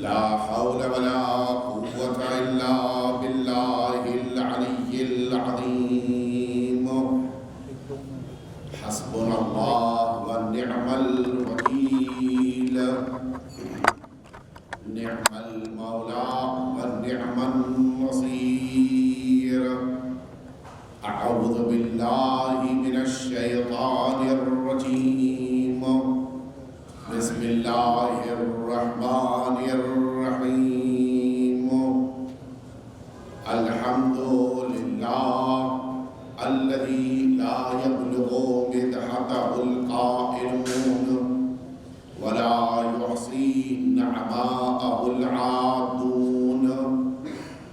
لا حول ولا قوة إلا بالله العلي العظيم. حسبنا الله ونعم الوكيل. نعم المولى ونعم النصير. أعوذ بالله من الشيطان الرجيم. بسم الله الرحمن الرحيم. الحمد لله الذي لا يبلغ مدحته القائلون ولا يحصي نعماءه العادون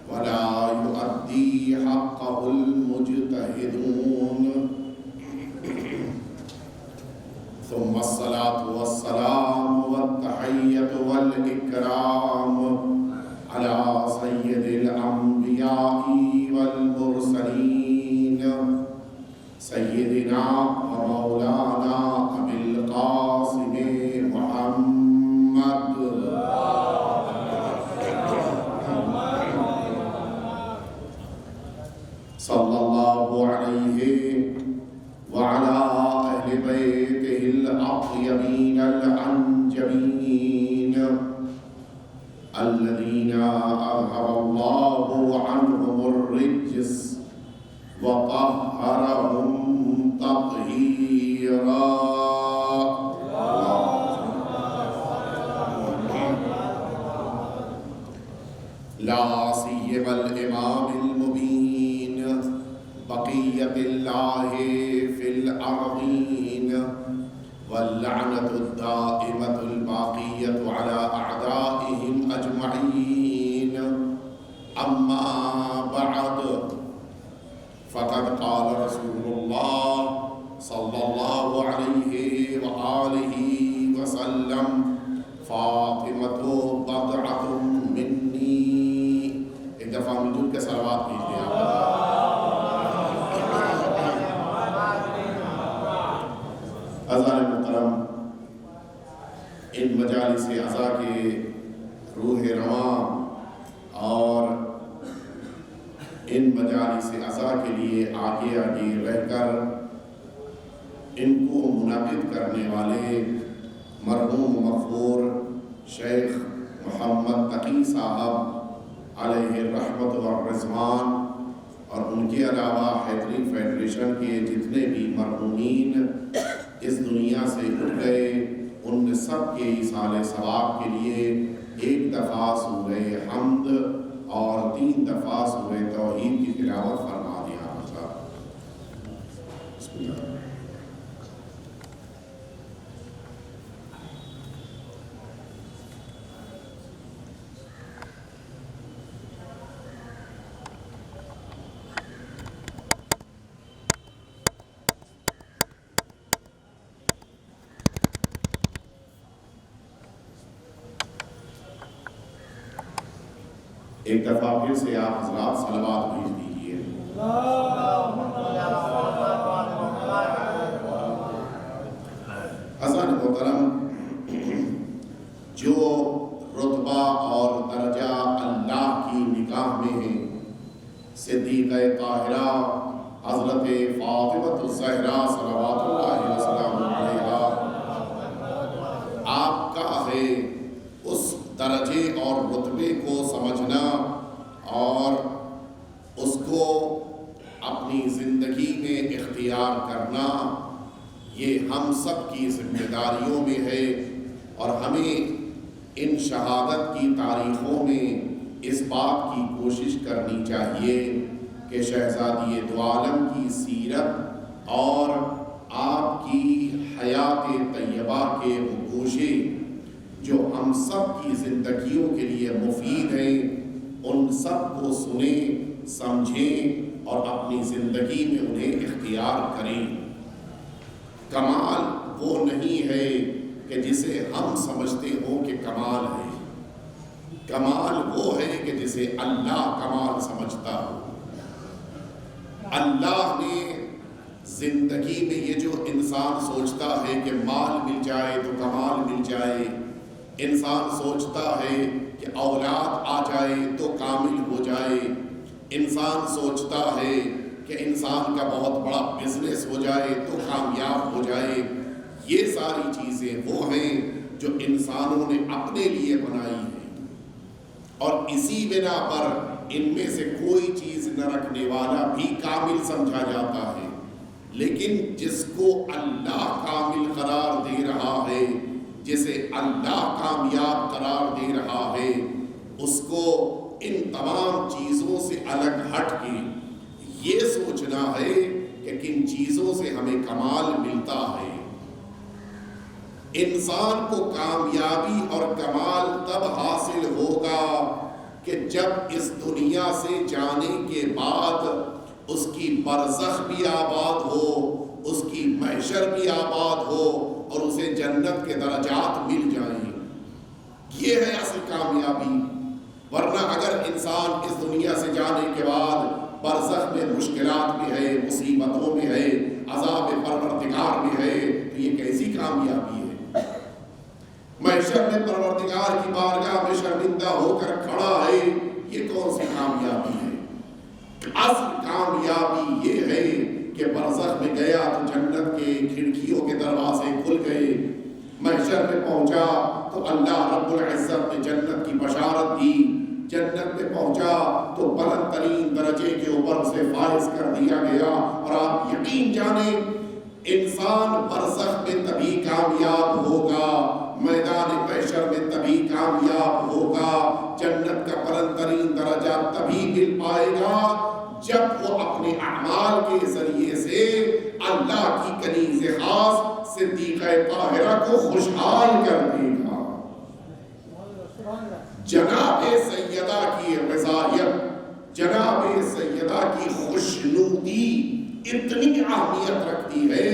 ولا يؤدي حقه المجتهدون. ثم الصلاة والسلام والتحية والإكرام على سيد الأنبياء والمرسلين سيدنا ومولانا أبي القاسم محمد صلى الله عليه وعلى أهل بيته الأطيبين الأنجبين الذين أذهب الله عنهم الرجس وطهرهم تطهيرا. لا سيما الإمام المبين بقية الله في الأرضين واللعنة الدائمة الباقية على أعدائهم أجمعين. أما بعد، فقد قال رسول الله صلى الله عليه وآله وسلم: فاطمة بضعة مني. ایک دفعہ مل جل کے صلوات بھیجیے آپ. عزیزان محترم، ان مجالس عزا کے روح رواں اور ان مجالس عزا کے لیے آگے آگے رہ کر ان کو منعقد کرنے والے مرحوم مغفور شیخ محمد تقی صاحب علیہ الرحمت والرضوان اور ان کے علاوہ حیدری فیڈریشن کے جتنے بھی مرحومین اس دنیا سے اٹھ گئے، ان سب کے ایصال ثواب کے لیے ایک دفعہ سورہ حمد اور 3 دفعہ سورہ توحید کی تلاوت فرما دیا. بسم اللہ. ایک دفعہ پھر سے آپ حضرات صلوات بھیج دیجئے. حضرات محترم، جو رتبہ اور درجہ اللہ کی نگاہ میں ہے، صدیقہ طاہرہ حضرت فاطمہ الزہرا صلوات اللہ وسلم علیہا، آپ کا ہے اس درجے اور رتبے کو سمجھنا اور اس کو اپنی زندگی میں اختیار کرنا. یہ ہم سب کی ذمہ داریوں میں ہے اور ہمیں ان شہادت کی تاریخوں میں اس بات کی کوشش کرنی چاہیے کہ شہزادی دو عالم کی سیرت اور آپ کی حیات طیبہ کے وہ گوشے جو ہم سب کی زندگیوں کے لیے مفید ہیں، ان سب کو سنیں، سمجھیں اور اپنی زندگی میں انہیں اختیار کریں. کمال وہ نہیں ہے کہ جسے ہم سمجھتے ہوں کہ کمال ہے. کمال وہ ہے کہ جسے اللہ کمال سمجھتا ہو. اللہ نے زندگی میں یہ جو انسان سوچتا ہے کہ مال مل جائے تو کمال مل جائے، انسان سوچتا ہے کہ اولاد آ جائے تو کامل ہو جائے، انسان سوچتا ہے کہ انسان کا بہت بڑا بزنس ہو جائے تو کامیاب ہو جائے۔ یہ ساری چیزیں وہ ہیں جو انسانوں نے اپنے لیے بنائی ہیں، اور اسی بنا پر ان میں سے کوئی چیز نہ رکھنے والا بھی کامل سمجھا جاتا ہے۔ لیکن جس کو اللہ کامل قرار دے رہا ہے، جسے اللہ کامیاب قرار دے رہا ہے، اس کو ان تمام چیزوں سے الگ ہٹ کے یہ سوچنا ہے کہ کن چیزوں سے ہمیں کمال ملتا ہے۔ انسان کو کامیابی اور کمال تب حاصل ہوگا کہ جب اس دنیا سے جانے کے بعد اس کی برزخ بھی آباد ہو، اس کی محشر بھی آباد ہو، اور اسے جنت کے درجات مل جائیں۔ یہ ہے اصل کامیابی۔ ورنہ اگر انسان اس دنیا سے جانے کے بعد برزخ میں مشکلات میں ہے، مصیبتوں میں ہے، عذاب پروردگار میں ہے، تو یہ کیسی کامیابی ہے؟ محشر میں پروردگار کی بارگاہ میں شرمندہ ہو کر کھڑا ہے، یہ کون سی کامیابی ہے؟ اصل کامیابی یہ ہے کہ برزخ میں گیا تو جنت کے کھڑکیوں کے دروازے کھل گئے، محشر میں پہنچا تو اللہ رب العزت نے جنت کی بشارت دی، جنت میں پہنچا تو بلند ترین درجے کے اوپر سے فائز کر دیا گیا۔ اور آپ یقین جانیں انسان برزخ میں تبھی کامیاب ہوگا، میدان محشر میں تبھی کامیاب ہوگا، جنت کا بلند ترین درجہ تبھی مل پائے گا جب وہ اپنے اعمال کے ذریعے سے اللہ کی کنیز خاص صدیقہ طاہرہ کو خوشحال کر دے گا۔ جناب سیدہ کی رضایت، جناب سیدہ کی خوشنودی اتنی اہمیت رکھتی ہے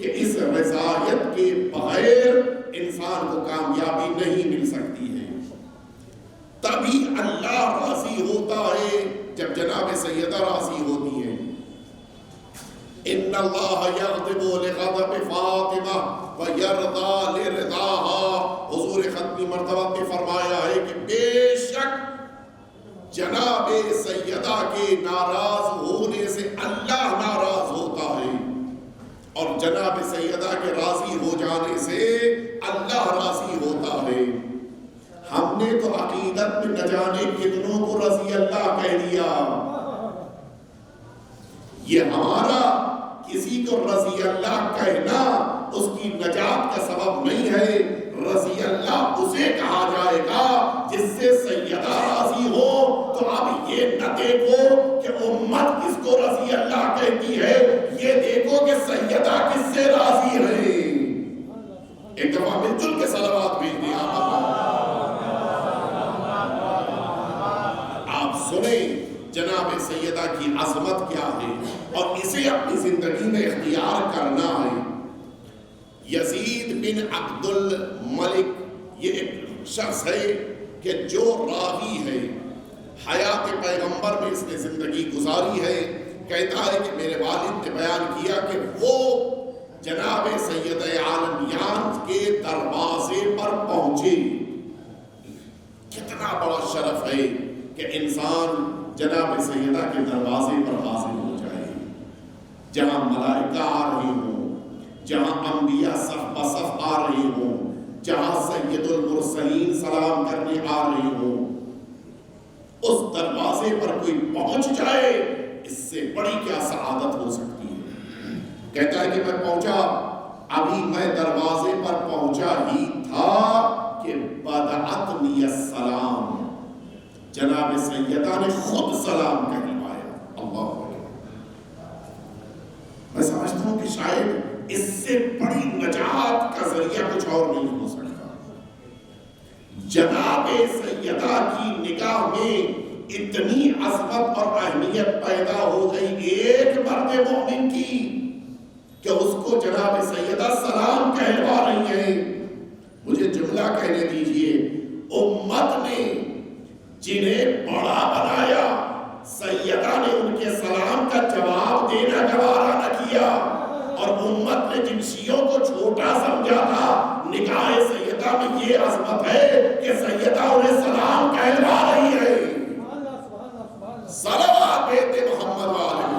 کہ اس رضایت کے بغیر انسان کو کامیابی نہیں مل سکتی ہے۔ تبھی اللہ راضی ہوتا ہے جب جناب سیدہ راضی ہوتی ہے۔ ان اللہ یغضب لغضب فاطمہ ویرضی لرضاها، حضور ختمی مرتبہ نے فرمایا ہے کہ بے شک جناب سیدہ کے ناراض ہونے سے اللہ ناراض ہوتا ہے، اور جناب سیدہ کے راضی ہو جانے سے اللہ راضی ہوتا ہے۔ ہم نے تو عقیدت میں نہ جانے کتنوں کو رضی اللہ کہہ دیا۔ یہ ہمارا کسی کو رضی اللہ کہنا اس کی نجات کا سبب نہیں ہے، رضی اللہ اسے کہا جائے گا جس سے سیدہ راضی ہو۔ تو اب یہ نہ دیکھو کہ امت کس کو رضی اللہ کہتی ہے، یہ دیکھو کہ سیدہ کس سے راضی ہے۔ ایک دفعہ مل جل کے صلوات بھیج دیا۔ آپ سنیں جناب سیدہ کی عظمت کیا ہے، اور اسے اپنی زندگی میں اختیار کرنا ہے۔ یزید بن عبد الملک یہ ایک شخص ہے کہ جو راوی ہے، حیات پیغمبر میں اس نے زندگی گزاری ہے۔ کہتا ہے کہ میرے والد نے بیان کیا کہ وہ جناب سید عالمیان کے دروازے پر پہنچے۔ کتنا بڑا شرف ہے کہ انسان جناب سیدہ کے دروازے پر حاضر ہو جائے، جہاں ملائکہ آ رہے ہوں، جہاں انبیاء صف بصف آ رہے ہوں، جہاں سید المرسلین سلام کرنے آ رہے ہوں، اس دروازے پر کوئی پہنچ جائے، اس سے بڑی کیا سعادت ہو سکتی ہے۔ کہتا ہے کہ میں پہنچا، ابھی میں دروازے پر پہنچا ہی تھا کہ بدعتنی السلام، جناب سیدہ نے خود سلام کہلوایا۔ اللہ اکبر۔ میں سمجھتا ہوں کہ شاید اس سے بڑی نجات کا ذریعہ کچھ اور نہیں ہو سکتا۔ جناب سیدہ کی نگاہ میں اتنی عظمت اور اہمیت پیدا ہو گئی ایک مرد مومن کی کہ اس کو جناب سیدہ سلام کہلوا رہی ہیں۔ مجھے جملہ کہنے دیجئے، امت نے جنہیں بڑا بنایا، سیدہ نے ان کے سلام کا جواب دینا گوارا نہ کیا، اور امت نے جن شیعوں کو چھوٹا سمجھا تھا نگاہ سیدہ میں یہ عظمت ہے کہ سیدہ انہیں سلام کہلوا رہی ہے. صلوات بیت محمد والے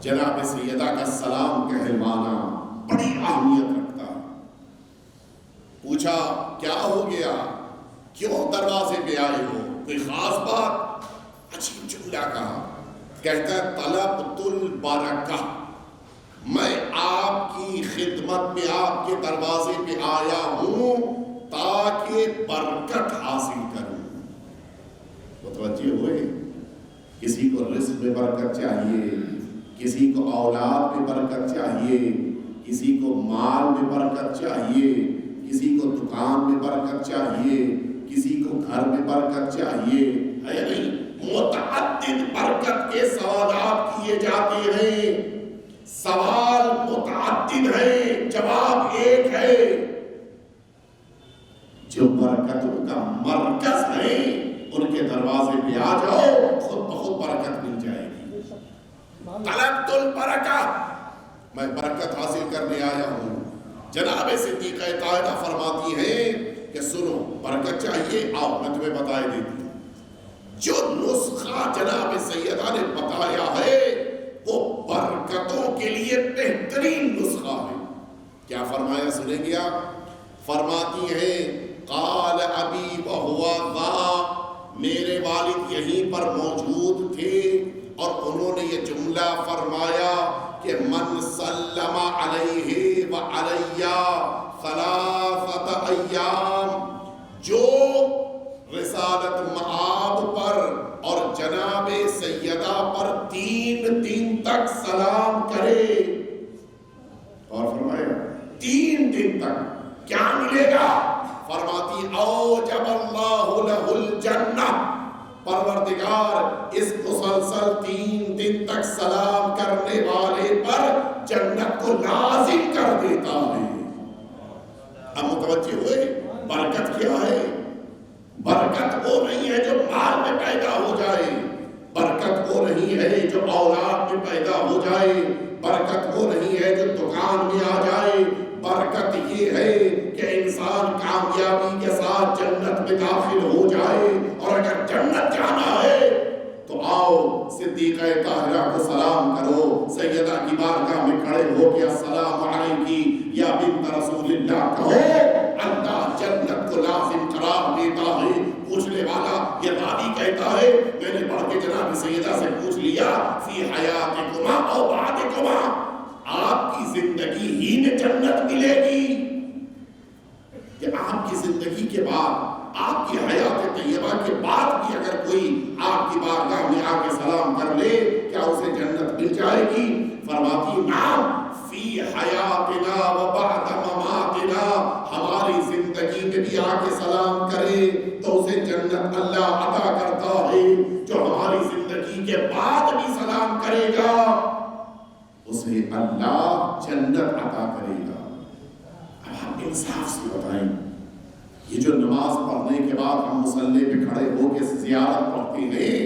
جناب سیدہ کا سلام کہلوانا بڑی اہمیت رکھتا ہے. پوچھا کیا ہو گیا, کیوں دروازے پہ آئے ہو, کوئی خاص بات؟ عجیب جملہ کہا. کہتا ہے طلبت البرکہ, میں آپ کی خدمت میں آپ کے دروازے پہ آیا ہوں تاکہ برکت حاصل کروں. متوجہ ہوئے؟ کسی کو رزق میں برکت چاہیے, کسی کو اولاد میں برکت چاہیے, کسی کو مال میں برکت چاہیے, کسی کو دکان میں برکت چاہیے, کسی کو گھر میں برکت چاہیے, ہے نہیں؟ متعدد برکت کے سوالات کیے جاتے ہیں. سوال متعدد ہے, جواب ایک ہے. جو برکتوں کا مرکز ہے ان کے دروازے پہ آ جاؤ, خود بخود برکت مل جائے گی. طلبت البرکہ, میں برکت حاصل کرنے آیا ہوں. جناب صدیقہ طاہرہ فرماتی ہیں کہ سنو, برکت چاہیے, آؤ میں تمہیں بتائے دیتی ہوں. جو نسخہ جناب سیدہ نے بتایا ہے وہ برکتوں کے لیے بہترین نسخہ ہے. کیا فرمایا سنیں گے آپ؟ فرماتی ہیں قال ابی وہو ذا, میرے والد یہیں پر موجود تھے اور انہوں نے یہ جملہ فرمایا کہ من سلم علیہ وعلی ثلاثۃ ایام, جو رسالت مآب پر اور جناب سیدہ پر 3 دن تک سلام کرے. اور فرمایا 3 دن تک کیا ملے گا؟ فرماتی اوجب اللہ لہ الجنہ, پروردگار اس مسلسل 3 دن تک سلام کرنے والے پر جنت کو لازم کر دیتا ہے. اب متوجہ ہوئے برکت کیا ہے؟ برکت وہ نہیں ہے جو مال میں پیدا ہو جائے, برکت وہ نہیں ہے جو اولاد میں پیدا ہو جائے, برکت وہ نہیں ہے جو دکان میں آ جائے. برکت یہ ہے کہ انسان کامیابی کے ساتھ جنت میں داخل ہو جائے. اور اگر جنت جانا ہے تو آؤ صدیقہ طاہرہ کو سلام کرو, سیدہ کی بارگاہ میں کھڑے ہو کے السلام علیکی یا بنت رسول اللہ کہو. اللہ جنت کو لازم قرار دیتا ہے. پوچھنے والا یہ راوی کہتا ہے میں نے پڑھ کے جناب سیدہ سے پوچھ لیا فی حیاتکما او بعدکما, آپ کی زندگی ہی میں جنت ملے گی کہ آپ کی زندگی کے بعد, آپ کی حیات طیبہ کے بعد بھی اگر کوئی آپ کی بارگاہ میں آ کے سلام کر لے کیا اسے جنت مل جائے گی؟ فرماتی نعم فی حیاتنا و بعد مماتنا, ہماری زندگی میں بھی آ کے سلام کرے تو اسے جنت اللہ عطا کرتا ہے. جو ہماری زندگی کے بعد بھی سلام کرے گا اسے اللہ جنت عطا کرے گا. اب آپ انصاف سے بتائیں, یہ جو نماز پڑھنے کے بعد ہم مصلی پہ کھڑے ہو کے زیارت پڑھتے ہیں,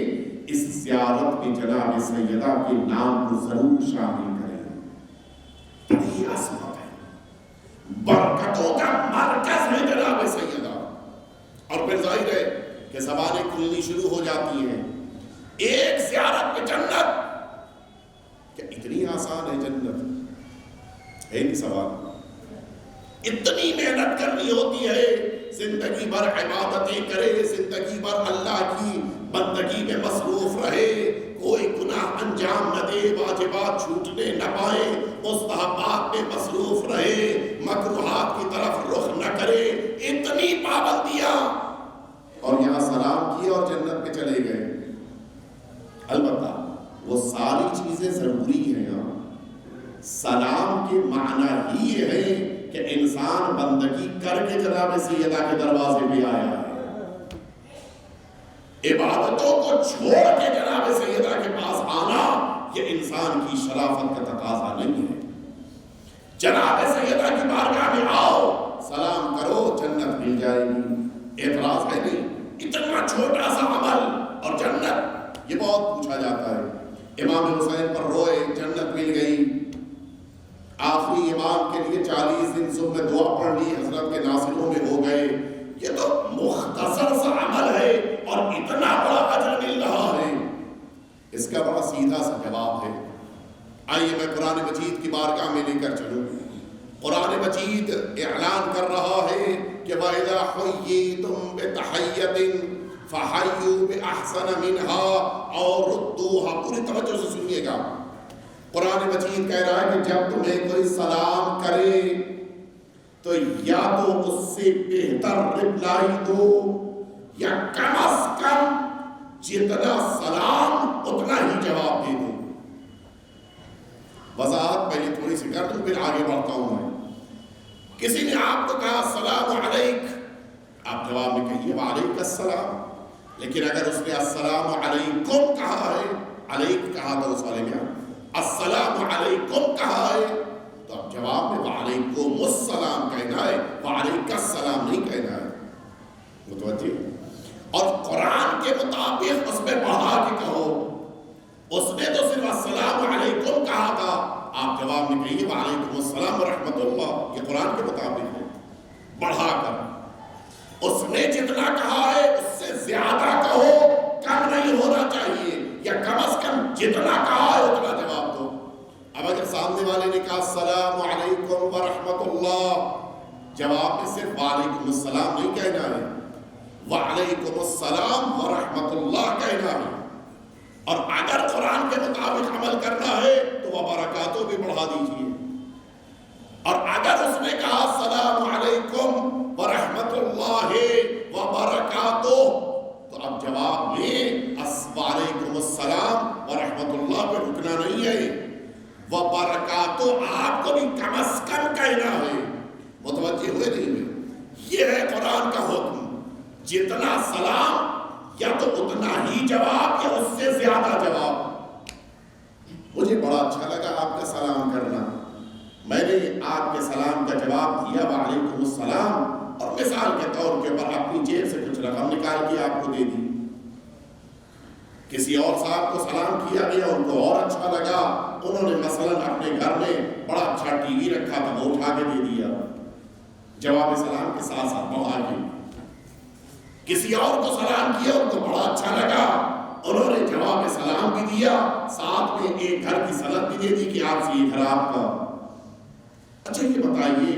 اس زیارت میں جناب سیدہ کے نام کو ضرور شامل کریں. بڑی عظمت ہے, برکتوں کا مرکز ہے جناب سیدہ. اور پھر ظاہر ہے کہ زبانیں کھلنی شروع ہو جاتی ہیں. ایک زیارت میں جنت, کیا اتنی آسان ہے جنت؟ ہے نہیں سوال. اتنی محنت کرنی ہوتی ہے, زندگی بھر عبادتیں کرے, زندگی بھر اللہ کی بندگی میں مصروف رہے, کوئی گناہ انجام نہ دے, واجبات چھوٹنے نہ پائے, مستحبات میں مصروف رہے, مکروہات کی طرف رخ نہ کرے. اتنی پابندیاں, اور یہاں سلام کیا اور جنت میں چلے گئے. البتہ وہ ساری چیزیں ضروری ہیں. سلام کے معنی ہی یہ ہے کہ انسان بندگی کر کے جناب سیدہ کے دروازے پہ آیا ہے. عبادتوں کو چھوڑ کے جناب سیدہ کے پاس آنا یہ انسان کی شرافت کا تقاضا نہیں ہے. جناب سیدہ کی بارگاہ میں آؤ, سلام کرو, جنت مل جائے گی. اعتراض ہے نہیں, اتنا چھوٹا سا عمل اور جنت, یہ بہت پوچھا جاتا ہے. امام حسین پر روئے, جنت مل گئی. السلام کے لیے 40 دن صبح میں دعا پڑھ لی، حضرت کے ناصروں میں ہو گئے. یہ تو مختصر سا عمل ہے اور اتنا بڑا اجر مل رہا ہے. اس کا بڑا سیدھا سا جواب ہے. آئیے میں قرآن مجید کی بارگاہ میں لے کر چلوں. قرآن مجید اعلان کر رہا ہے کہ وَإِذَا حُيِّيتُم بِتَحِيَّةٍ فَحَيُّوا بِأَحْسَنَ مِنْهَا أَوْ رُدُّوهَا. پوری توجہ سے سنیے گا. قرآن مجید کہہ رہا ہے کہ جب تمہیں کوئی سلام کرے تو یا تو اس سے بہتر رپلائی دو یا کم از کم جتنا سلام اتنا ہی جواب دے دو. وضاحت پہلے تھوڑی سی کر دوں پھر آگے بڑھتا ہوں. میں کسی نے آپ کو کہا السلام علیک، آپ جواب میں کہیے وعلیک السلام. لیکن اگر اس نے السلام علیکم کہا ہے، علیک کہا تھا اس والے نے، السلام علیکم کہا ہے، تو اب جواب میں وعلیکم السلام کہنا ہے، وعلیک السلام نہیں کہنا ہے. متوجہ؟ اور قرآن کے مطابق اس میں بڑھا کے کہو. اس نے تو صرف السلام علیکم کہا تھا، آپ جواب میں کہیے وعلیکم السلام ورحمۃ اللہ. یہ قرآن کے مطابق ہے. بڑھا کر اس نے جتنا کہا ہے اس سے زیادہ کہو، کم نہیں ہونا چاہیے، یا کم از کم جتنا کہا ہے اتنا جواب دو. اب اگر سامنے والے نے کہا السلام علیکم ورحمۃ اللہ، جواب میں صرف وعلیکم السلام نہیں کہنا ہے، وعلیکم السلام ورحمۃ اللہ کہنا ہے. اور اگر قرآن کے مطابق عمل کرنا ہے تو وبرکاتہ بھی بڑھا دیجیے. اور اگر اس نے کہا السلام علیکم ورحمۃ اللہ وبرکاتہ، تو اب جواب میں وعلیکم السلام ورحمۃ اللہ پہ رکنا نہیں ہے، وبرکاتہ آپ کو بھی کم از کم کہنا ہے. متوجہ ہوئے نہیں ہوئے؟ یہ ہے قرآن کا حکم. جتنا سلام یا تو اتنا ہی جواب یا اس سے زیادہ جواب. مجھے بڑا اچھا لگا آپ کا سلام کرنا. میں نے آپ کے سلام کا جواب دیا وعلیکم السلام، اور مثال کے طور کے اوپر اپنی جیب سے کچھ رقم نکال کے آپ کو دے دی. کسی اور صاحب کو سلام کیا گیا، ان کو اور اچھا لگا، انہوں نے مثلاً اپنے گھر میں بڑا اچھا ٹی وی رکھا تھا، وہ اٹھا کے دے دیا جواب سلام کے ساتھ ساتھ بڑھا کے. کسی اور کو سلام کیا، ان کو بڑا اچھا لگا، انہوں نے جواب سلام بھی دیا، ساتھ میں ایک گھر کی سند بھی دے دی کہ آپ سے یہ گھر آپ کا. اچھا یہ بتائیے،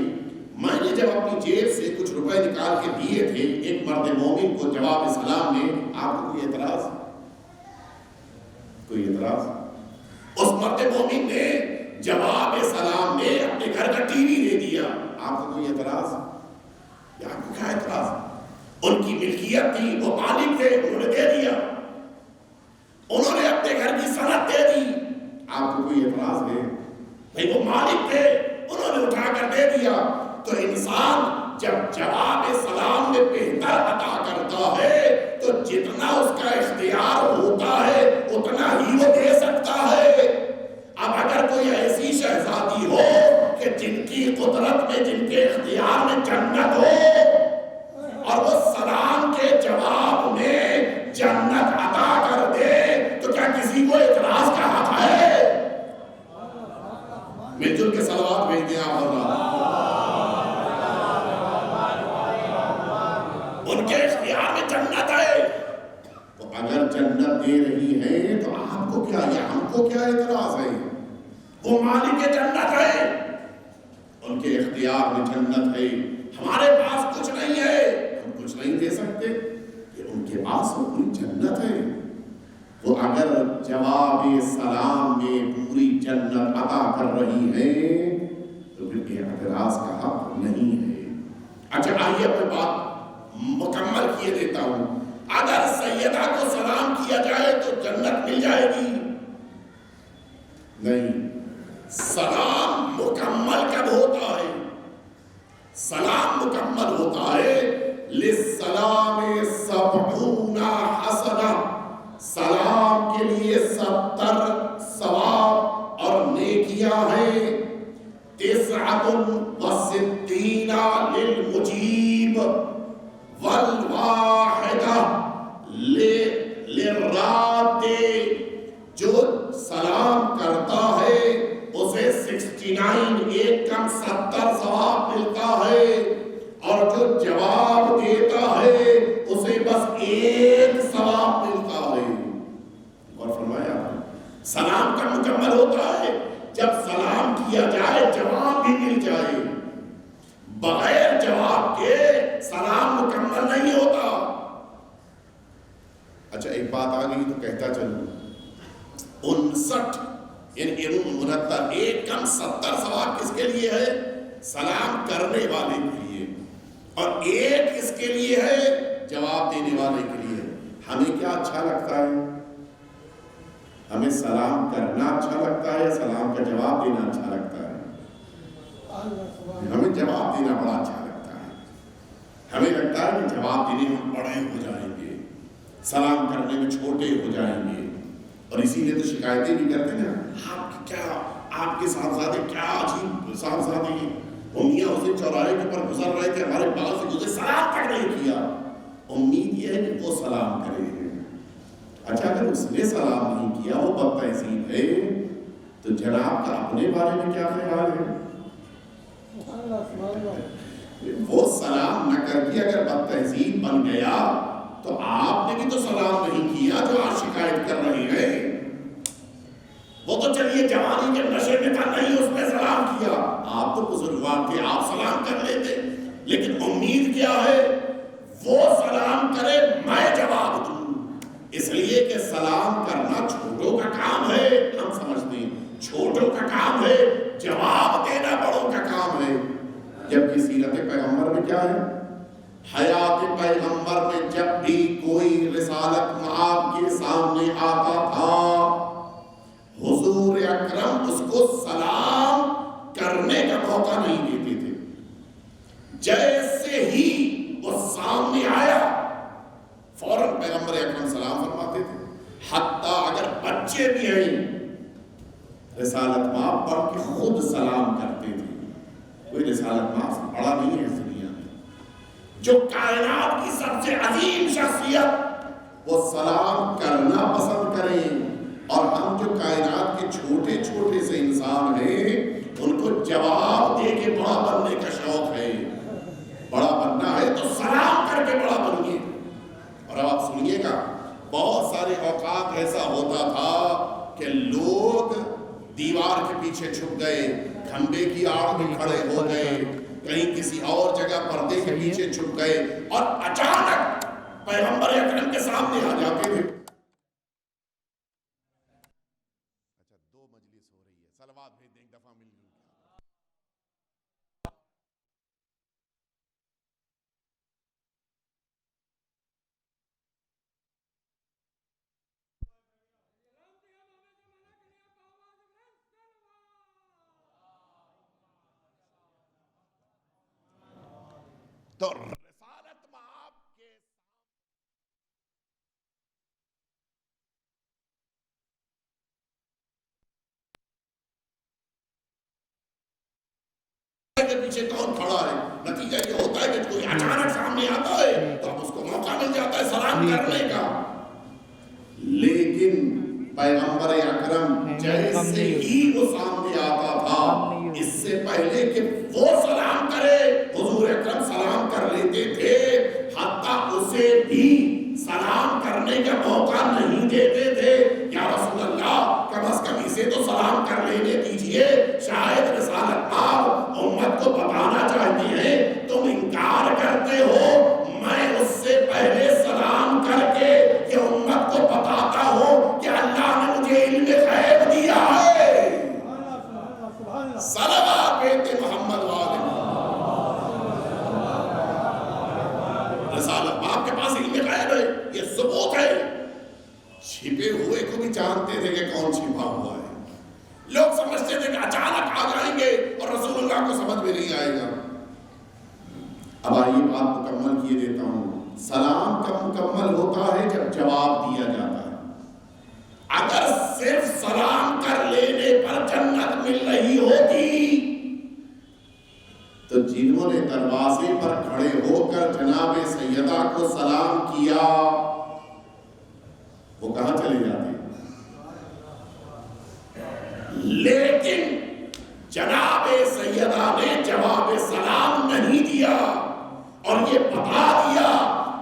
میں نے جب اپنی جیب سے کچھ روپے نکال کے دیے تھے ایک مرد مومن کو جواب سلام میں، آپ کو کوئی اعتراض؟ کوئی اعتراض؟ اس مرد مومن نے جواب سلام میں اپنے گھر کا ٹی وی دے دیا، آپ کو کوئی اعتراض؟ یا آپ کو کیا اعتراض؟ ان کی ملکیت تھی، وہ مالک تھے، انہوں نے دے دیا. انہوں نے اپنے گھر کی سند دے دی، آپ کو کوئی اعتراض ہے؟ بھئی وہ مالک تھے، انہوں نے اٹھا کر دے دیا. تو انسان جب جواب سلام میں بہتر عطا کرتا ہے تو جتنا اس کا اختیار ہوتا ہے اتنا ہی وہ دے سکتا ہے. اب اگر کوئی ایسی شہزادی ہو کہ جن کی قدرت میں، جن کے اختیار میں جنت ہو، اور وہ سلام کے جواب میں جنت عطا کر دے، تو کیا کسی کو اعتراض کا حق ہے؟ مل جل کے صلوات بھیج دیں آپ اللہ. ان کے اختیار میں جنت ہے، تو اگر جنت دے رہی ہے تو آپ کو کیا یا ہم کو کیا اعتراض ہے؟ وہ مالک جنت ہے، ان کے اختیار میں جنت ہے، ہمارے پاس کچھ نہیں ہے، ہم کچھ نہیں دے سکتے، کہ ان کے پاس وہ پوری جنت ہے. وہ اگر جواب سلام میں پوری جنت عطا کر رہی ہے تو پھر اعتراض کا حق نہیں ہے. اچھا آئیے اپنی بات مکمل کیے دیتا ہوں. اگر سیدہ کو سلام کیا جائے تو جنت مل جائے گی؟ نہیں. سلام مکمل کب ہوتا ہے؟ سلام مکمل ہوتا ہے للسلام 70 حسنہ، سلام کے لیے 70 ثواب اور نیکیاں ہیں. 69 للمجیب والواحدہ للراد. جو سلام کرتا ہے اسے 69 ایک کم بغیر جواب کے سلام مکمل نہیں ہوتا۔ اچھا ایک بات آ گئی تو کہتا چلوں، 59 یعنی 1 کم 70 سوال کس کے لیے ہے؟ سلام کرنے والے کے لیے، اور 1 کس کے لیے ہے؟ جواب دینے والے کے لیے۔ ہمیں کیا اچھا لگتا ہے؟ ہمیں سلام کرنا اچھا لگتا ہے یا سلام کا جواب دینا اچھا لگتا ہے؟ ہمیں جواب دینا بڑا اچھا لگتا ہے۔ ہمیں لگتا ہے کہ جواب دینے میں بڑے ہو جائیں گے، سلام کرنے میں چھوٹے ہو جائیں گے، اور اسی لیے تو شکایتیں بھی کرتے ہیں نا، آپ کے صاحبزادے کیا عجیب صاحبزادے ہیں، میاں اس دن چوراہے کے پر گزر رہے تھے، ہمارے پاس سے گزرے، سلام تک نہیں کیا۔ امید یہ ہے کہ وہ سلام کرے ہیں۔ اچھا اگر اس نے سلام نہیں کیا، وہ بد تہذیب ہے، تو جناب کا اپنے بارے میں کیا خیال ہے؟ وہ سلام نہ کر کے اگر بد تہذیب بن گیا تو آپ نے بھی تو سلام نہیں کیا جو آج شکایت کر رہے ہیں۔ وہ تو چلیے جوانی کے نشے میں تھا، نہیں اس نے سلام کیا، آپ تو بزرگوار تھے، آپ سلام کر لیتے، لیکن امید کیا ہے؟ وہ سلام کرے میں جواب دوں، اس لیے کہ سلام کرنا چھوٹوں کا کام ہے، ہم سمجھتے ہیں چھوٹوں کا کام ہے، جواب دینا بڑوں کا کام ہے۔ جبکہ سیرت پیغمبر میں کیا ہے؟ حیات پیغمبر میں جب بھی کوئی رسالت مآب کے سامنے آتا تھا، حضور اکرم اس کو سلام کرنے کا موقع نہیں دیتے تھے۔ جیسے ہی وہ سامنے آیا فوراً پیغمبر اکرم سلام فرماتے تھے، حتیٰ اگر بچے بھی ہیں رسالت مآب پڑھ کے خود سلام کرتے تھے۔ کوئی رسالت مآب سے بڑا نہیں ہے اس دنیا میں، جو کائنات کی سب سے عظیم شخصیت، وہ سلام کرنا پسند کریں، اور ہم جو کائنات کے چھوٹے چھوٹے سے انسان ہیں ان کو جواب دے کے بڑا بننے کا شوق ہے۔ بڑا بننا ہے تو سلام کر کے بڑا بنیے۔ اور اب آپ سنیے گا، بہت سارے اوقات ایسا ہوتا تھا کہ لوگ دیوار کے پیچھے چھپ گئے، کھمبے کی آڑ میں کھڑے ہو گئے، کہیں کسی اور جگہ پردے کے پیچھے چھپ گئے، اور اچانک پیغمبر اکرم کے سامنے آ جاتے تھے۔ اچھا 2 مجلس ہو رہی ہے، صلوات بھیج دیں، ایک دفعہ مل جائے۔ تو رسالت مآب کے پیچھے کون کھڑا ہے؟ نتیجہ یہ ہوتا ہے کہ کوئی اچانک سامنے آتا ہے تو اب اس کو موقع مل جاتا ہے سلام کرنے کا۔ لیکن پیغمبر اکرم جیسے ہی وہ سامنے آتا تھا، اس سے پہلے کہ وہ سلام کرے حضور اکرم سلام کر لیتے تھے، حتیٰ اسے بھی سلام کرنے کا موقع نہیں دیتے تھے۔ یا رسول اللہ کم از کم اسے تو سلام کر لینے دیجئے، شاید رسالت مآب امت کو بتانا چاہتی ہے تم انکار کرتے ہو، میں اس سے پہلے سلام کر کے یہ امت کو بتاتا ہوں کہ اللہ نے مجھے علم غیب دیا ہے۔ صلوات بیت محمد والے، رسالت مآب کے پاس علم غیب ہے، یہ ثبوت ہے۔ چھپے ہوئے کو بھی جانتے تھے کہ کون چھپا ہوا ہے۔ لوگ سمجھتے تھے کہ اچانک آ جائیں گے اور رسول اللہ کو سمجھ میں نہیں آئے گا۔ اب آئیے بات مکمل کیے دیتا ہوں۔ سلام کب مکمل ہوتا ہے؟ جب جواب دیا جاتا ہے۔ اگر صرف سلام کر لینے پر جنت مل رہی ہوتی تو جنہوں نے دروازے پر کھڑے ہو کر جناب سیدہ کو سلام کیا وہ کہاں چلے جاتے؟ لیکن جناب سیدہ نے جواب سلام نہیں دیا اور یہ بتا دیا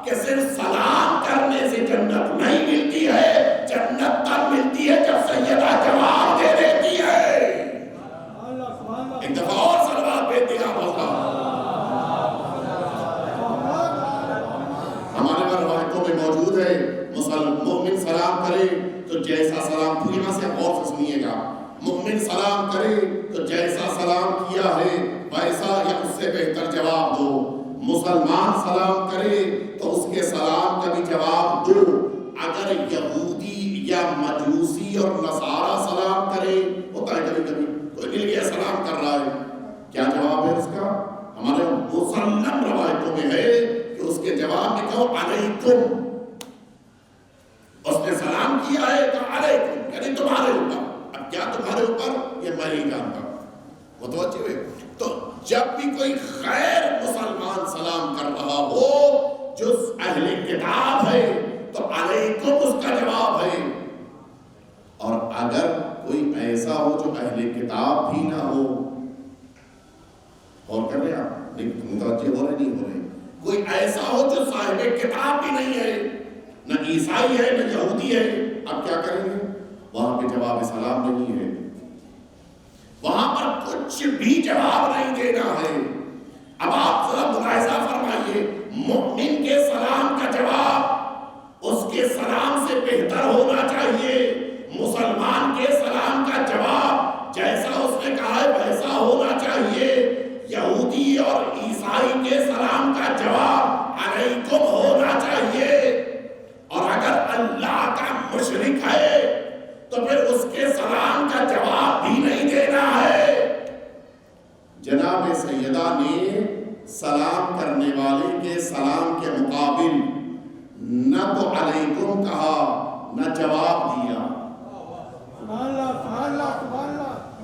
کہ صرف سلام کرنے سے جنت نہیں ملتی ہے، جنت تب ملتی ہے جب سیدہ جواب دے دیتی ہے۔ ایک دفعہ اور صلوات بھیج دیا ہوگا۔ میں موجود ہے. مومن سلام کرے تو جیسا سلام، پوری یہاں سے غور سے سنیے گا، مومن سلام کرے تو جیسا سلام کیا ہے ویسا یا اس سے بہتر جواب دو. مسلمان سلام کرے تو اس کے سلام کا بھی جواب دو. اگر یہودی یا مجوسی اور نصارہ سلام کرے، ہوتا ہے کبھی کبھی کوئی مل گیا سلام کر رہا ہے، کیا جواب ہے اس کا؟ ہمارے مسلم روایتوں میں ہے کہ اس کے جواب میں کہو علیکم. اس نے سلام کیا ہے تو علیکم یعنی تمہارے اوپر. اب کیا تمہارے اوپر یہ میں نہیں جانتا. متوجہ ہوئے؟ تو جب بھی کوئی غیر مسلمان سلام کر رہا ہو جو اہل کتاب ہے تو علیکم اس کا جواب ہے. اور اگر کوئی ایسا ہو جو اہل کتاب بھی نہ ہو، اور کر رہے آپ متوجہ ہو رہے نہیں ہو رہے، کوئی ایسا ہو جو صاحب کتاب بھی نہیں ہے، نہ عیسائی ہے نہ یہودی ہے، اب کیا کریں گے؟ وہاں پہ جواب سلام نہیں ہے، وہاں پر کچھ بھی جواب نہیں دینا ہے. اب آپ ذرا ملاحظہ فرمائیے، مومن کے سلام کا جواب اس کے سلام سے بہتر ہونا چاہیے. مسلمان کے سلام کا جواب جیسا اس نے کہا ہے ویسا ہونا چاہیے. یہودی اور عیسائی کے سلام کا جواب علیکم ہونا چاہیے. اور اگر اللہ کا مشرک ہے تو پھر اس کے سلام کا جواب بھی نہیں دینا ہے. جناب سیدہ نے سلام کرنے والے کے سلام کے مقابل نہ تو علیکم کہا نہ جواب دیا.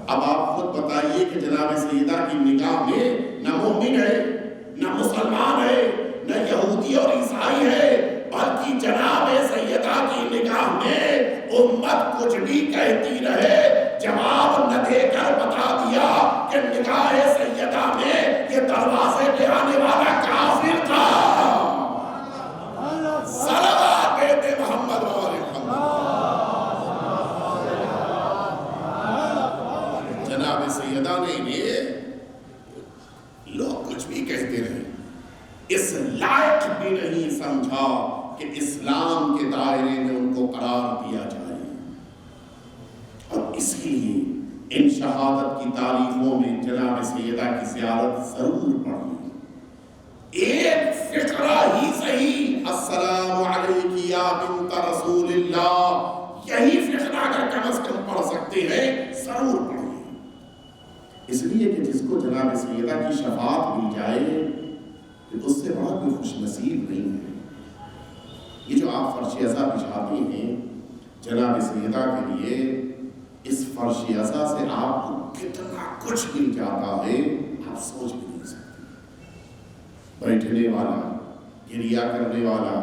اب آپ خود بتائیے کہ جناب سیدہ کی نگاہ میں نہ مومن ہے نہ مسلمان ہے نہ یہودی اور عیسائی ہے، بلکہ جناب سیدہ کی نگاہ میں امت کچھ بھی کہتی رہے جواب نہ دے کر بتا دیا کہ نگاہ سیدہ میں یہ دروازے پہ آنے والا کافر تھا. صلوات کہتے محمد والے جناب سیدہ نے انہیں لوگ کچھ بھی کہتے رہے، اس لائق بھی نہیں سمجھا کہ اسلام کے دائرے میں ان کو قرار دیا جائے. اور اس لیے ان شہادت کی تاریخوں میں جناب سیدہ کی زیارت ضرور پڑھی. ایک فقرہ ہی صحیح، السلام علیک یا بنت رسول اللہ، یہی فقرہ اگر کم از کم پڑھ سکتے ہیں ضرور پڑھیں. اس لیے کہ جس کو جناب سیدہ کی شفاعت مل جائے اس سے بڑا کوئی خوش نصیب نہیں ہے. یہ جو آپ فرش عزا بچھاتے ہیں جناب سیدہ کے لیے، اس فرش عزا سے آپ کو کتنا کچھ مل جاتا ہے آپ سوچ بھی نہیں سکتے. بیٹھنے والا، گریا کرنے والا،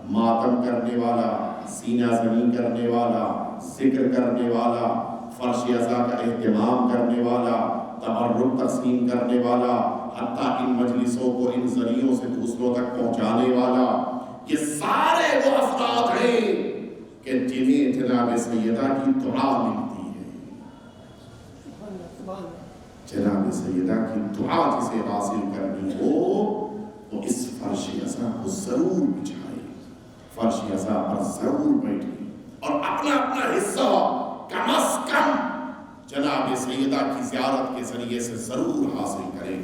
ماتم کرنے والا، سینہ زنی کرنے والا، ذکر کرنے والا، فرش عزا کا اہتمام کرنے والا، تبرک تقسیم کرنے والا، حتیٰ ان مجلسوں کو ان ذریعوں سے دوسروں تک پہنچانے والا، یہ سارے وہ افراد ہیں کہ جنہیں جناب سیدہ کی دعا ملتی ہے. جناب سیدہ کی دعا جسے حاصل کرنی ہو تو اس فرش عزا کو ضرور بچھائے، فرش عزا پر ضرور بیٹھے اور اپنا اپنا حصہ کم از کم جناب سیدہ کی زیارت کے ذریعے سے ضرور حاصل کریں.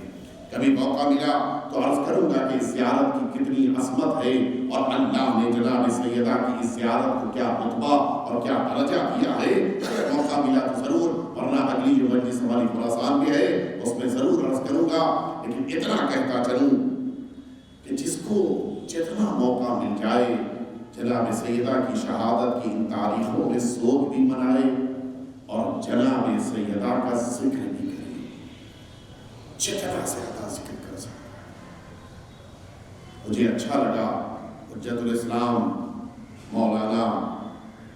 کبھی موقع ملا تو عرض کروں گا کہ اس زیارت کی کتنی عظمت ہے اور اللہ نے جناب سیدہ کی اس زیارت کو کیا رتبہ اور کیا درجہ دیا ہے. اگر موقع ملا تو ضرور، ورنہ اگلی جو مجلس ہماری خراسان میں ہے اس میں ضرور عرض کروں گا. لیکن اتنا کہتا چلوں کہ جس کو جتنا موقع مل جائے جناب سیدہ کی شہادت کی ان تاریخوں میں سوگ بھی منائے اور جناب سیدہ کا ذکر بھی کرے، جتنا زیادہ ذکر کر سکتا. مجھے اچھا لگا حجت الاسلام مولانا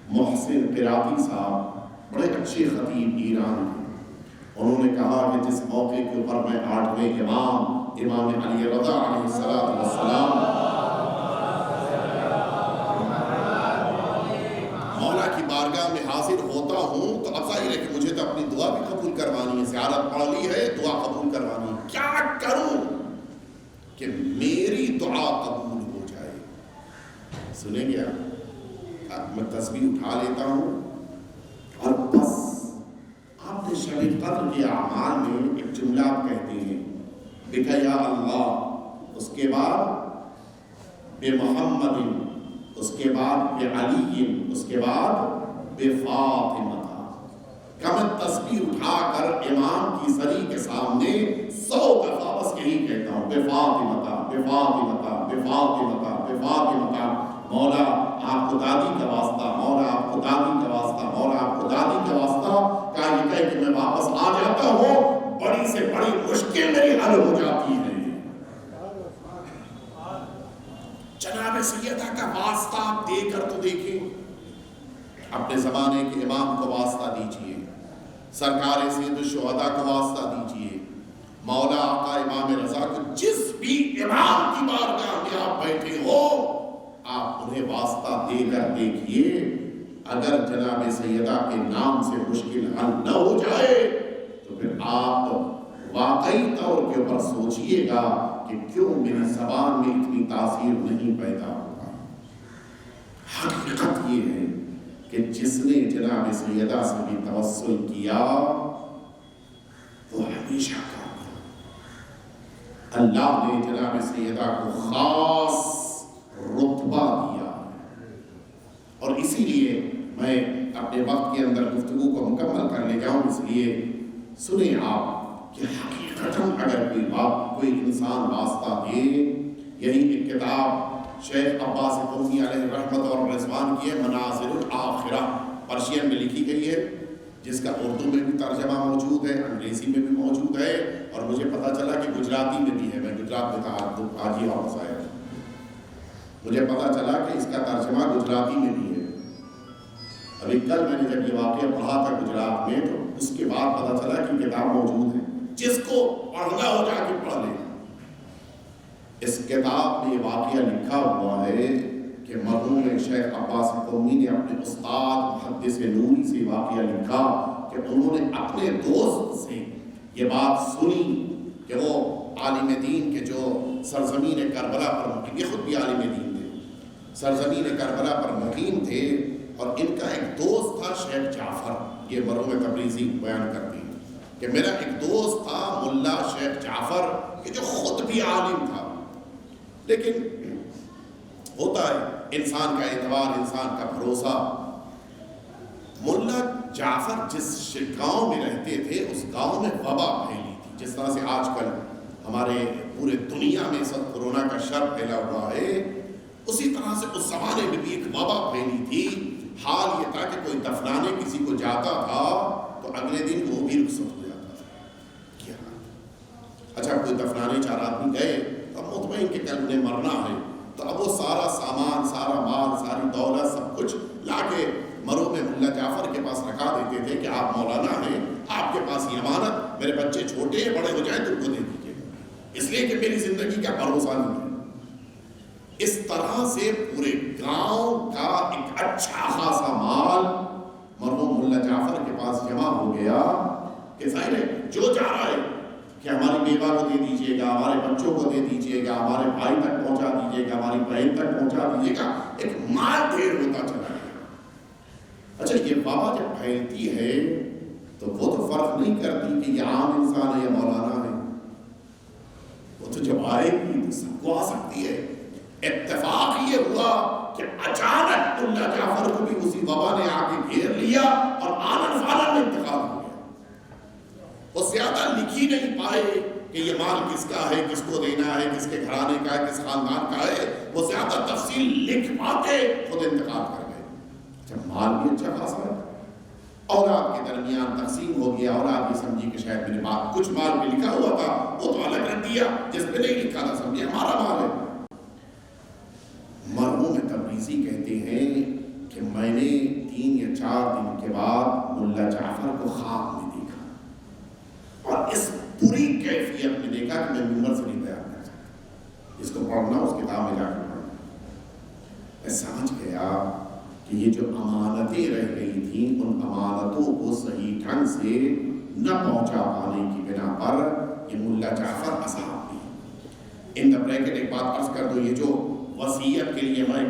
محسن قراتی صاحب بڑے اچھے خطیب ایران کے، انہوں نے کہا کہ جس موقع کے اوپر میں 8ویں امام علی رضا علیہ السلام مولا کی بارگاہ میں حاضر ہوتا ہوں تو اب ظاہر ہے کہ مجھے تو اپنی دعا بھی قبول کروانی ہے، زیارت پڑھ لی ہے، دعا قبول کروانی ہے. کیا کروں کہ میری دعا قبول ہو جائے؟ سنیں گے میں تسبیح اٹھا لیتا ہوں اور بس آپ نے شب قدر کے اعمال میں ایک جملہ آپ کہتے ہیں بک یا اللہ، اس کے بعد بے محمد، اس کے بعد بے علی، اس کے بعد بے فاطمہ کا میں تسبیح اٹھا کر امام کی سری کے سامنے 100 دفعہ بس یہی کہتا ہوں بے فاطمہ، بے فاطمہ، بے فاطمہ، بے فاطمہ۔ مولا آپ کو دادی کا واسطہ، مولا آپ کو دادی کا واسطہ، مولا آپ کو دادی کا واسطہ، کہا یہ کہہ کہ میں واپس آ جاتا ہوں، بڑی سے بڑی مشکل میری حل ہو جاتی ہے۔ جناب سیدہ کا واسطہ آپ دے کر تو دیکھیں، اپنے زمانے کے امام کو واسطہ دیجئے، سرکار سید الشہداء کو واسطہ دیجئے، مولا آقا امام رضا کو، جس بھی امام کی بارگاہ میں آپ بیٹھے ہو آپ انہیں واسطہ دے کر دیکھیے، اگر جناب سیدہ کے نام سے مشکل حل نہ ہو جائے تو پھر آپ واقعی طور کے اوپر سوچئے گا کہ کیوں میری زبان میں اتنی تاثیر نہیں پیدا ہوتا۔ حقیقت یہ ہے کہ جس نے جناب سیدہ سے بھی توسل کیا وہ ہمیشہ کامیاب۔ اللہ نے جناب سیدہ کو خاص رتبہ دیا، اور اسی لیے میں اپنے وقت کے اندر گفتگو کو مکمل کر لے جاؤں، اس لیے سنیں آپ کہ حقیقتاً اگر کوئی انسان واسطہ دے، یہی ایک کتاب شیخ عباس قمی علیہ رحمت اور رضوان کی ہے، منازل الآخرہ، پرشین میں لکھی گئی ہے، جس کا اردو میں بھی ترجمہ موجود ہے، انگریزی میں بھی موجود ہے، اور مجھے پتہ چلا کہ گجراتی میں بھی ہے۔ میں گجرات میں تھا، آج ہی واپس آیا، مجھے پتہ چلا کہ اس کا ترجمہ گجراتی میں بھی ہے۔ ابھی کل میں نے جب یہ واقعہ پڑھا تھا گجرات میں، تو اس کے بعد پتہ چلا کہ کتاب موجود ہے، جس کو پڑھنا ہو جا کے پڑھ لیں۔ اس کتاب میں یہ واقعہ لکھا ہوا ہے کہ مرحوم شیخ عباس قمی نے اپنے استاد محدث نوری سے واقعہ لکھا کہ انہوں نے اپنے دوست سے یہ بات سنی کہ وہ عالم دین کے جو سرزمین کربلا پر مقیم، یہ خود بھی عالم دین تھے، سرزمین کربلا پر مقیم تھے، اور ان کا ایک دوست تھا شیخ جعفر، یہ مرحوم تبریزی بیان کرتے ہیں کہ میرا ایک دوست تھا ملا شیخ جعفر کہ جو خود بھی عالم تھا، لیکن ہوتا ہے انسان کا اعتبار، انسان کا بھروسہ۔ ملا جعفر جس گاؤں میں رہتے تھے اس گاؤں میں وبا پھیلی تھی، جس طرح سے آج کل ہمارے پورے دنیا میں سب کورونا کا شر پھیلا ہوا ہے، اسی طرح سے اس زمانے میں بھی ایک وبا پھیلی تھی۔ حال یہ تھا کہ کوئی دفنانے کسی کو جاتا تھا تو اگلے دن وہ بھی رخصت ہو جاتا تھا۔ کیا اچھا، کوئی دفنانے 4 آدمی گئے، اب مطمئن کہ کل انہیں مرنا ہے، تو اب وہ سارا سامان، سارا مال، ساری دولت، سب کچھ لا کے مرحوم ملا جعفر کے پاس رکھا دیتے تھے کہ آپ مولانا ہیں، آپ کے پاس یہ امانت، میرے بچے چھوٹے ہیں، بڑے ہو جائیں تم کو دے دیجیے، اس لیے کہ میری زندگی کا بھروسہ نہیں ہے۔ اس طرح سے پورے گاؤں کا ایک اچھا خاصا مال مرحوم ملا جعفر کے پاس جمع ہو گیا کہ ظاہر ہے جو چاہ رہا ہے کہ ہماری بیوہ کو دے دیجئے گا، ہمارے بچوں کو دے دیجئے گا، ہمارے بھائی تک پہنچا دیجئے گا، ہماری بہن تک پہنچا دیجئے گا، ایک مال ڈھیر ہوتا چلا گیا۔ اچھا، یہ وبا جب پھیلتی ہے تو وہ تو فرق نہیں کرتی کہ یہ عام انسان ہے یا مولانا ہے، وہ تو جب آئے گی تو سب کو آ سکتی ہے۔ اتفاق یہ ہوا کہ اچانک ملا جعفر کو بھی اسی وبا نے آ کے گھیر لیا اور آنن فانن میں انتقال ہو گیا۔ وہ زیادہ لکھ ہی نہیں پائے کہ یہ مال کس کا ہے، کس کو دینا ہے، کس کے گھرانے کا ہے، کس خاندان کا ہے، وہ زیادہ تفصیل لکھ پاتے خود انتقال کر گئے۔ اچھا، مال بھی اچھا خاصا ہے، اولاد کے درمیان تقسیم ہو گیا، اولاد یہ سمجھی کہ شاید میرے بات کچھ مال پہ لکھا ہوا تھا وہ تو الگ رکھ دیا، جس پہ نہیں لکھا تھا سمجھے ہمارا مال ہے۔ مرحوم تبریزی کہتے ہیں کہ میں نے 3 یا 4 دن کے بعد ملا جعفر کو خواب میں دیکھا، اور اس پوری کیفیت میں دیکھا کہ میں ممبر سے نہیں بیان کر سکتا، اس کو پڑھنا اس کتاب میں جا کے پڑھنا۔ میں سمجھ گیا کہ یہ جو امانتیں رہ گئی تھیں ان امانتوں کو صحیح ڈھنگ سے نہ پہنچا پانے کی بنا پر یہ ملا جعفر اصحاب بھی ان دا بریکٹ ایک بات عرض کر دو، یہ جو وصیت کے لیے میں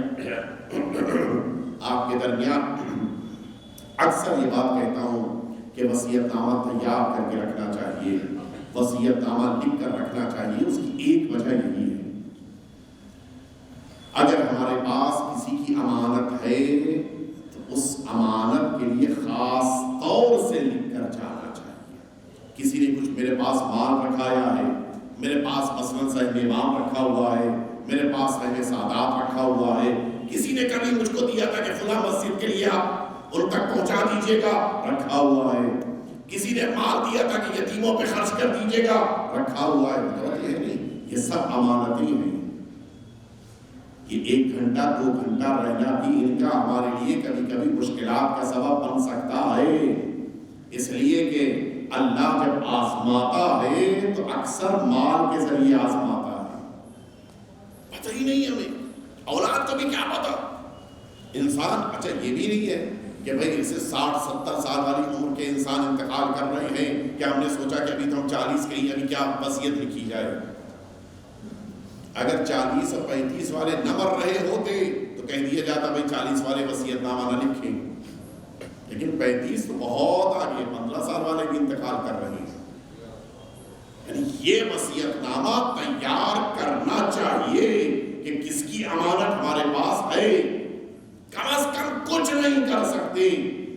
آپ کے درمیان اکثر یہ بات کہتا ہوں کہ وصیت نامہ تیار کر کے رکھنا چاہیے، وصیت نامہ لکھ کر رکھنا چاہیے۔ اس کی ایک وجہ یہی ہے، اگر ہمارے پاس کسی کی امانت ہے تو اس امانت کے لیے خاص طور سے لکھ کر جانا چاہیے۔ کسی نے کچھ میرے پاس مال رکھایا ہے، میرے پاس مثلاً صاحب امام رکھا ہوا ہے، میرے پاس صاحب سادات رکھا ہوا ہے، کسی نے کبھی مجھ کو دیا تھا کہ فلاں مسجد کے لیے آپ ان تک پہنچا دیجئے گا، رکھا ہوا ہے، کسی نے مال دیا تھا کہ یتیموں پہ خرچ کر دیجئے گا، رکھا ہوا ہے۔ مطلب یہ نہیں، یہ سب امانتیں ہیں۔ یہ 1 گھنٹہ 2 گھنٹہ رہنا بھی ان کا ہمارے لیے کبھی کبھی مشکلات کا سبب بن سکتا ہے، اس لیے کہ اللہ جب آزماتا ہے تو اکثر مال کے ذریعے آزماتا ہے۔ پتہ ہی نہیں ہمیں، اولاد کو بھی کیا پتا، انسان اچھا یہ بھی نہیں ہے کہ بھئی اسے 60-70 سال والی عمر کے انسان انتقال کر رہے ہیں کہ ہم نے سوچا کہ ابھی تو ہم 40 کے ہی، ابھی کیا وصیت لکھی جائے۔ اگر 40 اور 35 والے نہ مر رہے ہوتے تو کہہ دیا جاتا بھئی 40 والے وصیت نامہ نہ لکھیں، لیکن 35 تو بہت آگے، 15 سال والے بھی انتقال کر رہے ہیں۔ یعنی یہ وصیت نامہ تیار کرنا چاہیے کہ کس کی امانت ہمارے پاس ہے، کم از کم کچھ نہیں کر سکتے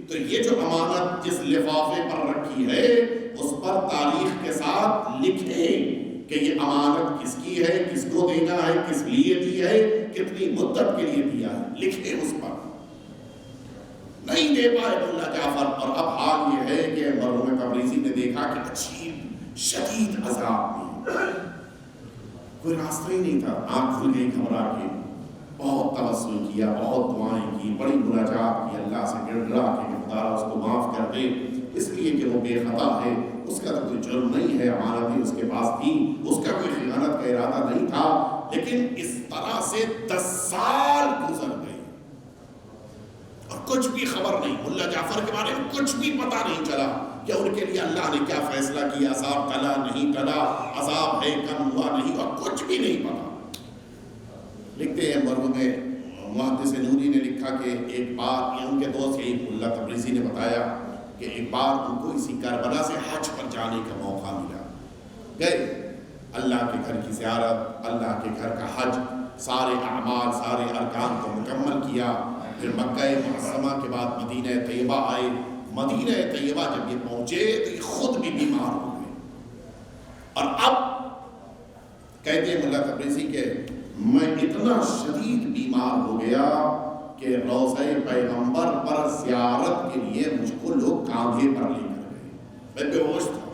تو یہ جو امانت جس لفافے پر رکھی ہے اس پر تاریخ کے ساتھ لکھیں کہ یہ امانت کس کی ہے، کس کو دینا ہے، کس لیے دی ہے، کتنی مدت کے لیے دیا ہے، لکھیں اس پر۔ نہیں دے پائے ملا جعفر، اور اب حال یہ ہے کہ مرحوم تبریزی نے دیکھا کہ عجیب شدید عذاب میں کوئی راستہ ہی نہیں تھا، آنکھ کھل گئی گھبرا کے، بہت توسل کیا، بہت دعائیں کی، بڑی مناجات کی اللہ سے گڑ گڑا کے کہ خدا اس کو معاف کر دے، اس لیے کہ وہ بے خطا ہے، اس کا تو کوئی جرم نہیں ہے، امانتیں اس کے پاس تھی، اس کا کوئی خیانت کا ارادہ نہیں تھا، لیکن اس طرح سے 10 سال گزر گئے اور کچھ بھی خبر نہیں، ملا جعفر کے بارے میں کچھ بھی پتہ نہیں چلا کہ ان کے لیے اللہ نے کیا فیصلہ کیا، عذاب ٹلا نہیں ٹلا، عذاب ہے کم ہوا نہیں، اور کچھ بھی نہیں پتا۔ لکھتے ہیں مرحوم محدث نوری نے لکھا کہ ایک بار ان کے دوست یہی ملا تبریزی نے بتایا کہ ایک بار ان کو اسی کربلا سے حج پر جانے کا موقع ملا، گئے اللہ کے گھر کی زیارت، اللہ کے گھر کا حج، سارے اعمال سارے ارکان کو مکمل کیا، پھر مکہ معظمہ کے بعد مدینہ طیبہ آئے۔ مدینہ طیبہ جب یہ پہنچے تو یہ خود بھی بیمار ہو گئے، اور اب کہتے ہیں ملا تبریزی کہ میں اتنا شدید بیمار ہو گیا کہ روضہ پیغمبر پر زیارت کے لیے مجھ کو لوگ کاندھے پر لے کر گئے، میں بے ہوش تھا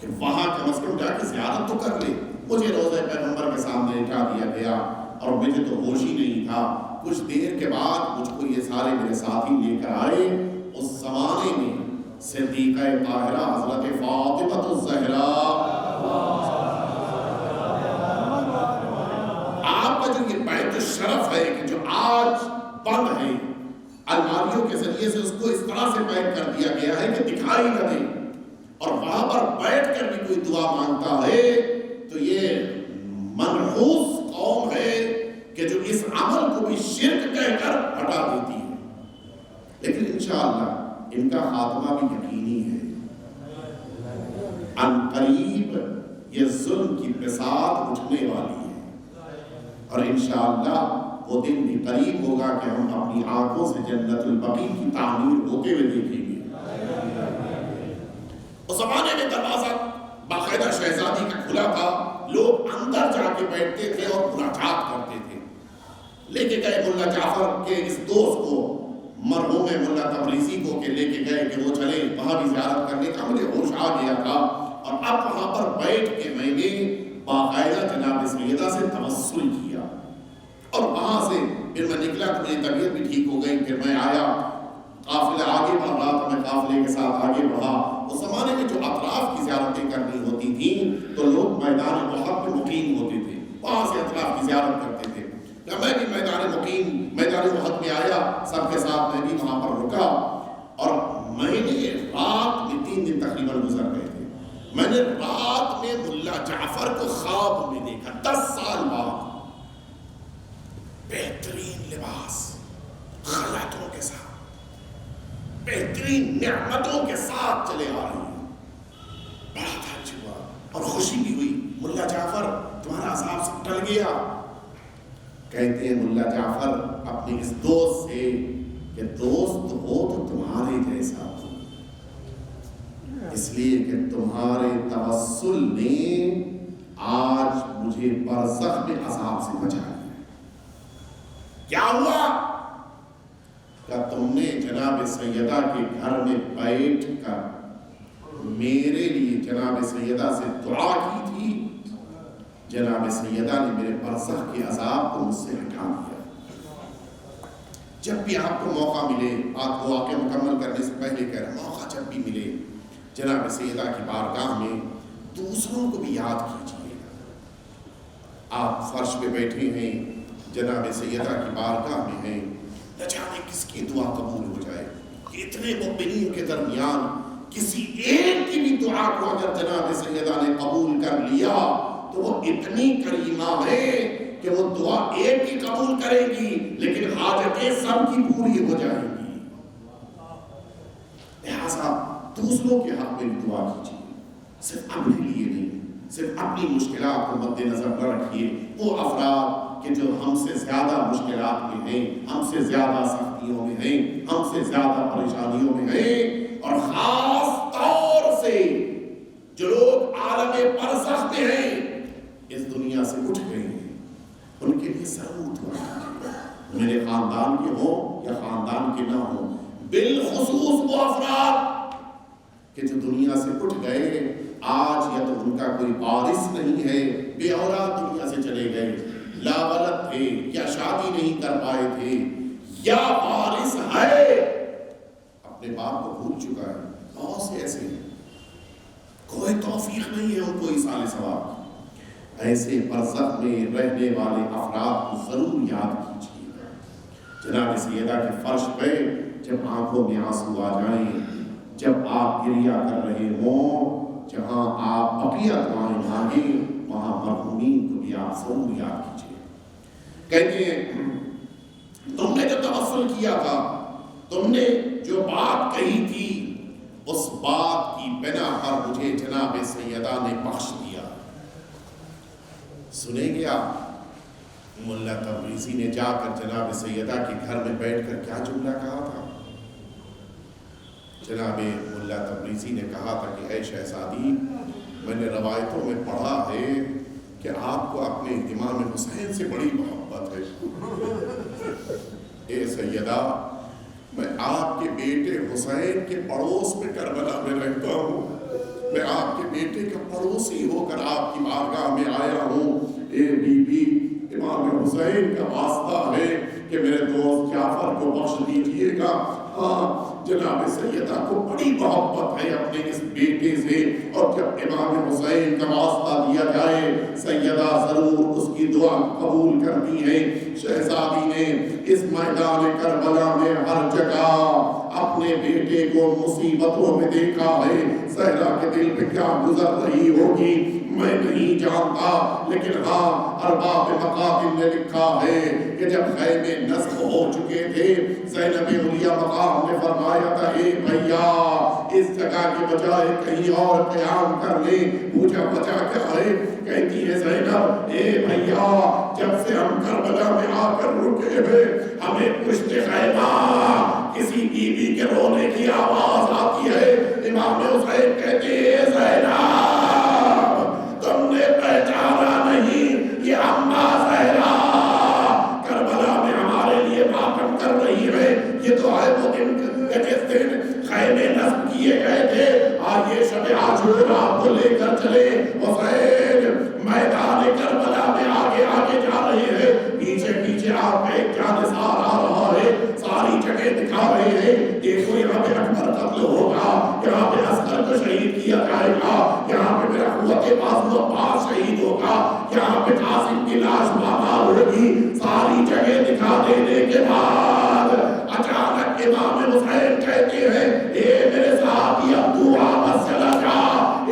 کہ وہاں کم از کم جا کے زیارت تو کر لے، مجھے روضہ پیغمبر کے سامنے لٹا دیا گیا اور مجھے تو ہوش ہی نہیں تھا۔ کچھ دیر کے بعد مجھ کو یہ سارے میرے ساتھی لے کر آئے، اس زمانے میں صدیقہ طاہرہ حضرت فاطمہ الزہرا، آپ کا جو یہ بیت الشرف ہے کہ جو آج بند ہے، الماریوں کے ذریعے سے اس کو اس طرح سے پیک کر دیا گیا ہے کہ دکھائی نہ دے، اور وہاں پر بیٹھ کر بھی کوئی دعا مانگتا ہے تو یہ منحوس قوم ہے کہ جو اس عمل کو بھی شرک کہہ کر ہٹا دیتی ہے، لیکن انشاءاللہ ان کا خاتمہ بھی یقینی ہے، ان قریب یہ ظلم کی بساط اٹھنے والی ہے، اور انشاءاللہ وہ دن بھی قریب ہوگا کہ ہم اپنی آنکھوں سے جنت البقیع کی تعمیر ہوتے ہوئے دیکھیں گے۔ اس زمانے میں دروازہ باقاعدہ شہزادی کا کھلا تھا، لوگ اندر جا کے بیٹھتے تھے اور مناجات کرتے تھے۔ لے کے گئے ملا جعفر کے اس دوست کو، مرحوم ملا تبریزی کو، کہ لے کے گئے کہ وہ چلے وہاں بھی زیارت کرنے کا، مجھے ہوش آ گیا تھا، اور اب وہاں پر بیٹھ کے میں نے باقاعدہ جناب سیدہ سے توسل کیا، اور وہاں سے پھر میں نکلا تو میری طبیعت بھی ٹھیک ہو گئی، پھر میں آیا، قافلہ آگے بڑھ رہا تو میں قافلے کے ساتھ آگے بڑھا۔ اس زمانے میں جو اطراف کی زیارتیں کرنی ہوتی تھیں تو لوگ میدان احد میں مقیم ہوتے تھے، وہاں سے اطراف کی زیارت کرتے تھے۔ میں بھی میدان احد میں آیا، سب کے ساتھ میں بھی وہاں پر رکا، اور میں نے رات میں 3 دن تقریباً گزر گئے تھے، میں نے رات میں ملا جعفر کو خواب میں دیکھا، 10 سال بعد رحمتوں کے ساتھ چلے آ رہی ہیں۔ بڑا تعجب ہوا اور خوشی بھی ہوئی، ملا جعفر تمہارا عذاب سے ٹل گیا۔ کہتے ہیں ملا جعفر اپنے اس دوست سے کہ دوست ہو تو تمہارے جیسا ہو، اس لیے کہ تمہارے توسل نے آج مجھے برزخ میں عذاب سے بچا لیا۔ کیا ہوا؟ کہ تم نے جناب سیدہ کے گھر میں بیٹھ کر میرے لیے جناب سیدہ سے دعا کی تھی، جناب سیدہ نے میرے برزخ کے عذاب کو مجھ سے ہٹا دیا۔ جب بھی آپ کو موقع ملے، آپ کو واقعہ مکمل کرنے سے پہلے کہہ رہا، موقع جب بھی ملے جناب سیدہ کی بارگاہ میں دوسروں کو بھی یاد کیجیے۔ آپ فرش پہ بیٹھے ہیں، جناب سیدہ کی بارگاہ میں ہیں، نہ جانے کس کی دعا قبول ہو جائے۔ اتنے مؤمنین کے درمیان کسی ایک کی بھی دعا کو اگر جناب سیدہ نے قبول کر لیا تو وہ اتنی کریمہ ہے کہ وہ دعا ایک کی قبول کرے گی لیکن حاجتیں سب کی پوری ہو جائیں گی۔ لہٰذا دوسروں کے حق میں بھی دعا کیجیے، صرف اپنے لیے نہیں، صرف اپنی مشکلات کو مد نظر نہ رکھیے۔ وہ افراد کہ جو ہم سے زیادہ مشکلات میں ہیں، ہم سے زیادہ سختیوں میں ہیں، ہم سے زیادہ پریشانیوں میں ہیں، اور خاص طور سے جو لوگ عالم برزخ میں ہیں، اس دنیا سے اٹھ گئے ہیں، ان کے لیے ضرور دعا کیجیے، میرے خاندان کے ہوں یا خاندان کے نہ ہوں، بالخصوص وہ افراد کہ جو دنیا سے اٹھ گئے، آج یا تو ان کا کوئی وارث نہیں ہے، بے اولاد دنیا سے چلے گئے، لا ولد تھے یا شادی نہیں کر پائے تھے، یا وارث ہے اپنے باپ کو بھول چکا ہے، بہت سے ایسے ہیں، کوئی توفیق نہیں ہے ان کو ایصال ثواب۔ ایسے برزخ میں رہنے والے افراد کو ضرور یاد کیجیے۔ جناب سیدہ کے فرش پہ جب آنکھوں میں آنسو آ جائیں، جب آپ گریہ کر رہے ہوں، جہاں آپ بقیہ دعائیں مانگیں، وہاں مرحومین کو بھی آپ ضرور یاد کیجیے۔ کہتے ہیں تم نے جو توسل کیا تھا، تم نے جو بات کہی تھی، اس بات کی بنا پر مجھے جناب سیدہ نے بخش دیا۔ سنیں گے آپ ملا تبریزی نے جا کر جناب سیدہ کے گھر میں بیٹھ کر کیا جملہ کہا تھا؟ جناب ملا تبریزی نے کہا تھا کہ اے شہزادی، میں نے روایتوں میں پڑھا ہے کہ آپ کو اپنے امام حسین سے بڑی محبت ہے۔ اے سیدہ، میں آپ کے بیٹے حسین کے پڑوس میں کربلا میں رہتا ہوں، میں آپ کے بیٹے کا پڑوسی ہو کر آپ کی بارگاہ میں آیا ہوں۔ اے بی بی، امام حسین کا واسطہ ہے کہ میرے دوست جعفر کو بخش دیجئے گا۔ ہاں، جناب سیدہ کو بڑی محبت ہے اپنے اس بیٹے سے، اور جب امام حسین کا واسطہ دیا جائے، سیدہ ضرور اس کی دعا قبول کرتی ہے۔ شہزادی نے اس میدان کربلا میں ہر جگہ اپنے بیٹے کو مصیبتوں میں دیکھا ہے۔ زہرا کے دل پہ کیا گزر رہی ہوگی میں نہیں جانتا، لیکن ہاں ارباب مقاتل نے لکھا ہے کہ جب خیمے نصب ہو چکے تھے، زینب علیہ مقام نے فرمایا تھا اے بھیا اس جگہ کے بجائے کہیں اور قیام کر لیں۔ پوچھا وجہ کیا ہے؟ کہتی ہے زینب اے بھیا جب سے ہم کربلا میں آ کر رکے ہیں، ہمیں پشت خیمہ کسی بیوی کے رونے کی آواز آتی ہے۔ امام حسین کہتے ہیں زینب تم نے پہچانا نہیں، یہ اماں زہرا کربلا میں ہمارے لیے ماتم کر رہی ہے۔ یہ تو ہے وہ دن جس دن خیمے نصب کیے گئے تھے۔ آئیے شب عاشورا آپ کو لے کر چلے۔ حسین میدان کربلا میں آگے آگے جا رہے ہیں، پیچھے پیچھے آپ کا ایک جانثار آ رہا ہے، ساری جگہ دکھا رہے ہیں دیکھو یہاں پہ اکبر قتل ہوگا، یہاں پہ اصغر کو شہید کیا جائے گا، یہاں پہ میرا قوت بازو عباس شہید ہوگا، یہاں پہ قاسم کی لاش پامال ہوگی۔ ساری جگہ دکھا دینے کے بعد اچانک امام حسین کہتے ہیں اے میرے صحابی اب تو واپس چلا جا،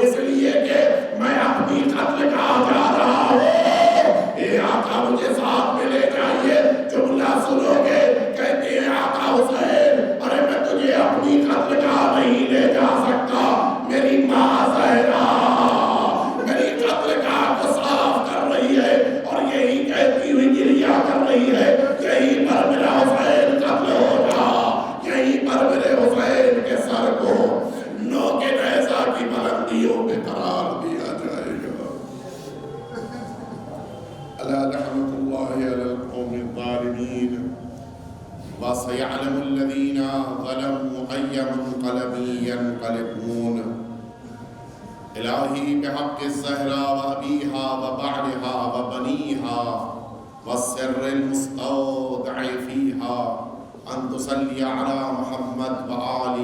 اس لیے کہ میں اپنی قتل گاہ جا رہا ہوں۔ اے آقا مجھے ساتھ میں لے جائیے۔ جملہ سنو گے، کہتے ہیں آقا حسین ارے میں تجھے اپنی قتل گاہ نہیں ألا لعنة الله على القوم الظالمين وسيعلم الذين ظلموا أي منقلب ينقلبون إلهي بحق الزهراء وأبيها وبعلها وبنيها والسر المستودع فيها أن تصلي على محمد وآل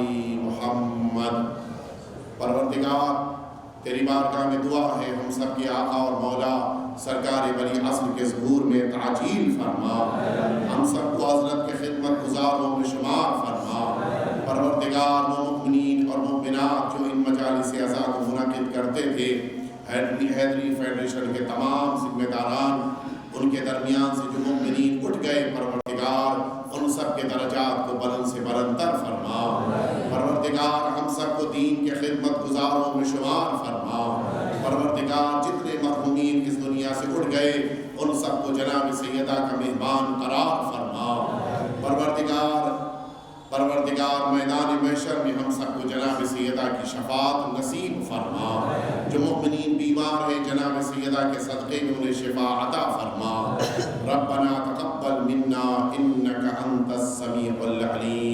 محمد۔ پروردگار تیری بارگاہ میں دعا ہے ہم سب کے آقا اور مولا سرکار ولی عصر کے ظہور میں تعجیل فرما، ہم سب کو حضرت کے خدمت گزاروں میں شمار فرما۔ پروردگار وہ مؤمنین اور مؤمنات جو ان مجالس عزا کو منعقد کرتے تھے، حیدری فیڈریشن کے تمام ذمہ داران، ان کے درمیان سے جو مؤمنین اٹھ گئے، پروردگار ان سب کے درجات کو بلند سے بلندتر فرما۔ پروردگار ہم سب کو دین کے خدمت گزاروں میں شمار فرما۔ پروردگار جتنے مرحومین اس دنیا سے اٹھ گئے ان سب کو جناب سیدہ کا مہمان قرار فرما۔ پروردگار میدان محشر میں ہم سب کو جناب سیدہ کی شفاعت نصیب فرما۔ جو مؤمنین بیمار ہیں جناب سیدہ کے صدقے میں انہیں شفا عطا فرما۔ ربنا تقبل منا انک انت السمیع العلیم۔